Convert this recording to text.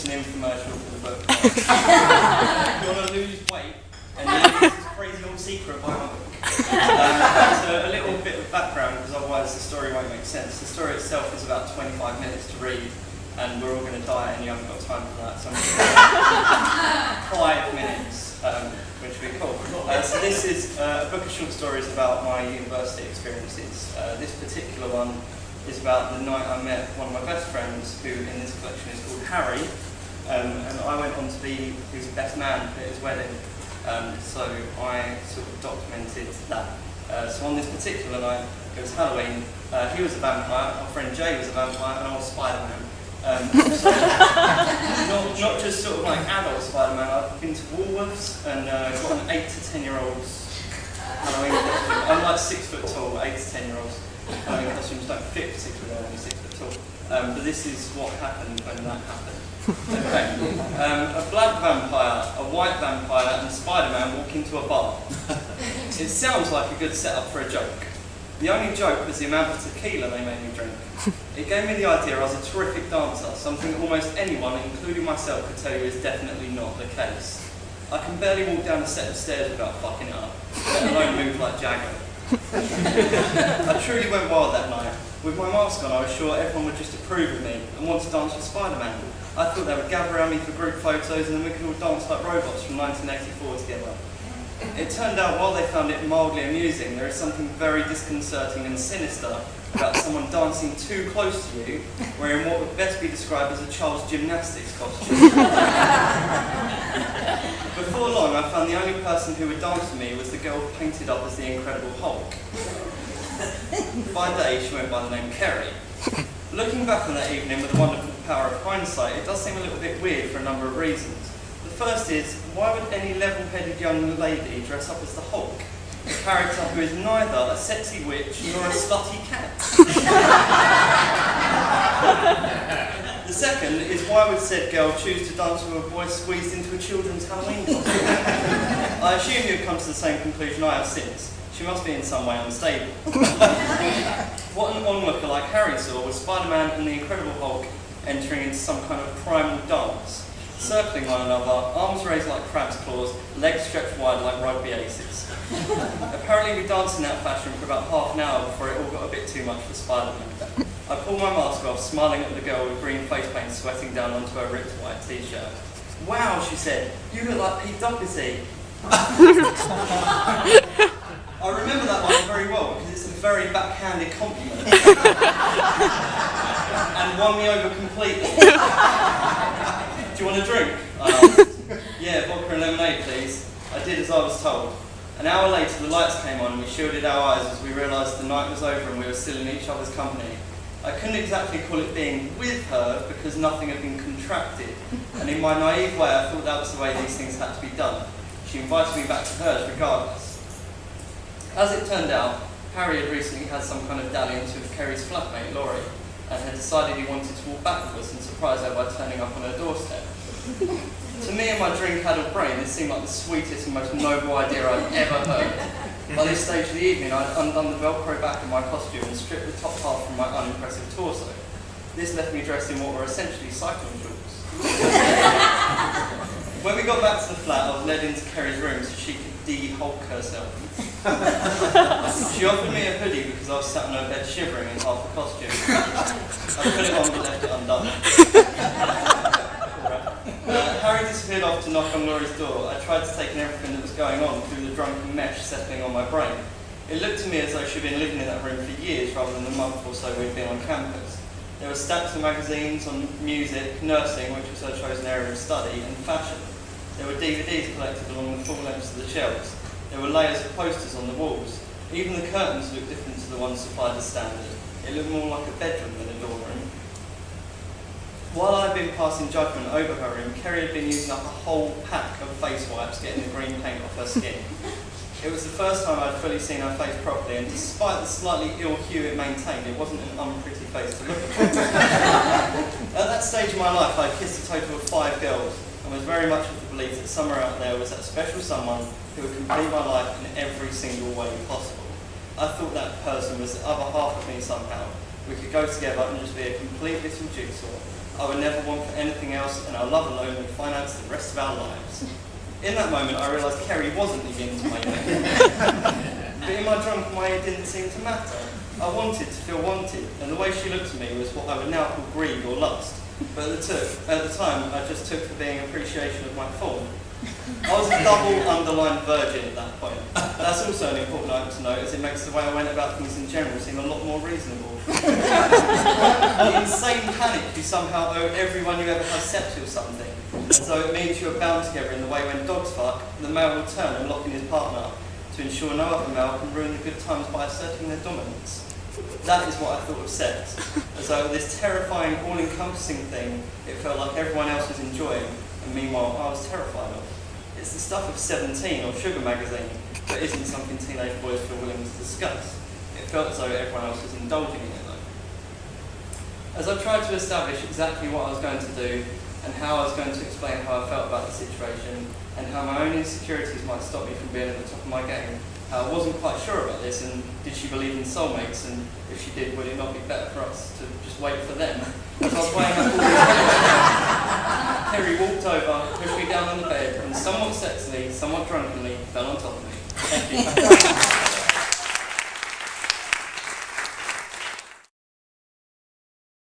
an infomercial for the book. If you want to lose weight and you live this crazy old secret, buy my book. So a little bit of background, because otherwise the story won't make sense. The story itself is about 25 minutes to read, and we're all going to die, and you haven't got time for that. So I'm going to 5 minutes, which would be cool. So this is a book of short stories about my university experiences. This particular one is about the night I met one of my best friends, who in this collection is called Harry, and I went on to be his best man at his wedding. So I sort of documented that. So on this particular night, it was Halloween, he was a vampire, our friend Jay was a vampire, and I was Spider-Man. So not just sort of like adult Spider-Man, I've been to Woolworths and got an 8 to 10 year olds Halloween costume. I'm like 6 foot tall, 8 to 10 year olds Halloween costumes don't fit particularly well, only 6 foot tall. But this is what happened when that happened. Okay. A black vampire, a white vampire, and Spider-Man walk into a bar. It sounds like a good setup for a joke. The only joke was the amount of tequila they made me drink. It gave me the idea I was a terrific dancer, something almost anyone, including myself, could tell you is definitely not the case. I can barely walk down a set of stairs without fucking it up, let alone move like Jagger. I truly went wild that night. With my mask on, I was sure everyone would just approve of me and want to dance with Spider-Man. I thought they would gather around me for group photos and then we could all dance like robots from 1984 together. It turned out while they found it mildly amusing, there is something very disconcerting and sinister about someone dancing too close to you, wearing what would best be described as a child's gymnastics costume. Before long, I found the only person who would dance with me was the girl painted up as the Incredible Hulk. By day, she went by the name Kerry. Looking back on that evening with the wonderful power of hindsight, it does seem a little bit weird for a number of reasons. The first is, why would any level-headed young lady dress up as the Hulk? A character who is neither a sexy witch nor a slutty cat. The second is, why would said girl choose to dance with a boy squeezed into a children's Halloween costume? I assume you've come to the same conclusion I have since. She must be in some way unstable. What an onlooker like Harry saw was Spider-Man and the Incredible Hulk entering into some kind of primal dance, circling one another, arms raised like crab's claws, legs stretched wide like rugby aces. Apparently we danced in that fashion for about half an hour before it all got a bit too much for Spider-Man. I pulled my mask off, smiling at the girl with green face paint sweating down onto her ripped white t-shirt. "Wow," she said, "you look like Pete Doherty." I remember that one very well because it's a very backhanded compliment. And won me over completely. "Do you want a drink?" I asked. "Yeah, vodka and lemonade, please." I did as I was told. An hour later, the lights came on and we shielded our eyes as we realised the night was over and we were still in each other's company. I couldn't exactly call it being with her because nothing had been contracted, and in my naive way I thought that was the way these things had to be done. She invited me back to hers regardless. As it turned out, Harry had recently had some kind of dalliance with Kerry's flatmate Laurie, and had decided he wanted to walk back with us and surprise her by turning up on her doorstep. To me and my drink-addled brain, this seemed like the sweetest and most noble idea I'd ever heard. By this stage of the evening, I'd undone the Velcro back of my costume and stripped the top half from my unimpressive torso. This left me dressed in what were essentially cycling shorts. When we got back to the flat, I was led into Kerry's room so she could de-Hulk herself. She offered me a hoodie because I was sat on her bed shivering in half a costume. I put it on but left it undone. Harry disappeared off to knock on Laurie's door. I tried to take in everything that was going on through the drunken mesh settling on my brain. It looked to me as though she'd been living in that room for years rather than the month or so we'd been on campus. There were stacks of magazines on music, nursing, which was her chosen area of study, and fashion. There were DVDs collected along the full lengths of the shelves. There were layers of posters on the walls. Even the curtains looked different to the ones supplied as standard. It looked more like a bedroom than a dorm room. While I had been passing judgment over her room, Kerry had been using up a whole pack of face wipes getting the green paint off her skin. It was the first time I'd fully seen her face properly, and despite the slightly ill hue it maintained, it wasn't an unpretty face to look at. At that stage of my life, I kissed a total of 5 girls, and was very much of the belief that somewhere out there was that special someone who would complete my life in every single way possible. I thought that person was the other half of me somehow. We could go together and just be a complete little jigsaw. I would never want for anything else, and our love alone would finance the rest of our lives. In that moment, I realised Kerry wasn't the yin to my yang. But in my drunken way, it didn't seem to matter. I wanted to feel wanted, and the way she looked at me was what I would now call greed or lust. But at the time, I just took for being appreciation of my form. I was a double underlined virgin at that point. That's also an important item to note, as it makes the way I went about things in general seem a lot more reasonable. The insane panic you somehow owe everyone you ever have sex with something, as though it means you are bound together in the way when dogs fuck, the male will turn and lock in his partner to ensure no other male can ruin the good times by asserting their dominance. That is what I thought of sex, as though this terrifying, all-encompassing thing it felt like everyone else was enjoying, and meanwhile I was terrified of. It's the stuff of 17 or Sugar magazine, but isn't something teenage boys feel willing to discuss. It felt as though everyone else was indulging in it though. As I tried to establish exactly what I was going to do, and how I was going to explain how I felt about the situation, and how my own insecurities might stop me from being at the top of my game, I wasn't quite sure about this, and did she believe in soulmates, and if she did, would it not be better for us to just wait for them? As I was weighing up all these Kerry walked over, pushed me down on the bed, and somewhat sexily, somewhat drunkenly, fell on top of me. Thank you.